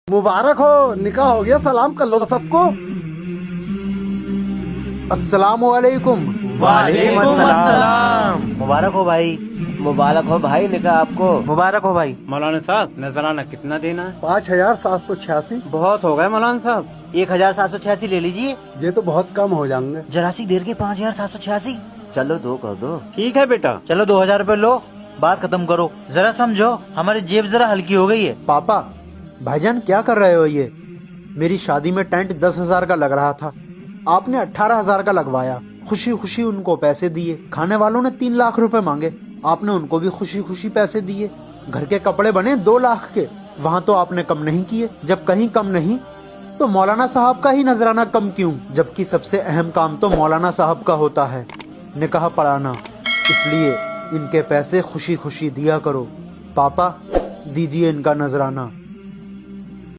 मुबारक हो, निकाह हो गया, सलाम कर लो सबको। अस्सलामु अलैकुम। वालेकुम अस्सलाम। मुबारक हो भाई। मुबारक हो भाई, निकाह आपको। मुबारक हो भाई। मौलाना साहब नजराना कितना देना है? 5786। बहुत हो गए मौलाना साहब। 1786 ले लीजिए। ये तो बहुत कम हो जाएंगे। जरा सी देर के 5786। चलो 2 कर दो। ठीक है बेटा। चलो 2000 रुपए लो, बात खत्म करो। जरा समझो, हमारी जेब जरा हल्की हो गई है। पापा, भाईजान क्या कर रहे हो ये? मेरी शादी में टेंट 10,000 का लग रहा था, आपने 18,000 का लगवाया। खुशी खुशी उनको पैसे दिए। खाने वालों ने 3 लाख रुपए मांगे, आपने उनको भी खुशी खुशी पैसे दिए। घर के कपड़े बने 2 लाख के, वहाँ तो आपने कम नहीं किए। जब कहीं कम नहीं तो मौलाना साहब का ही नजराना कम क्यों? जबकि सबसे अहम काम तो मौलाना साहब का होता है, निकाह पढ़ाना। इसलिए इनके पैसे खुशी खुशी दिया करो। पापा, दीजिए इनका नजराना।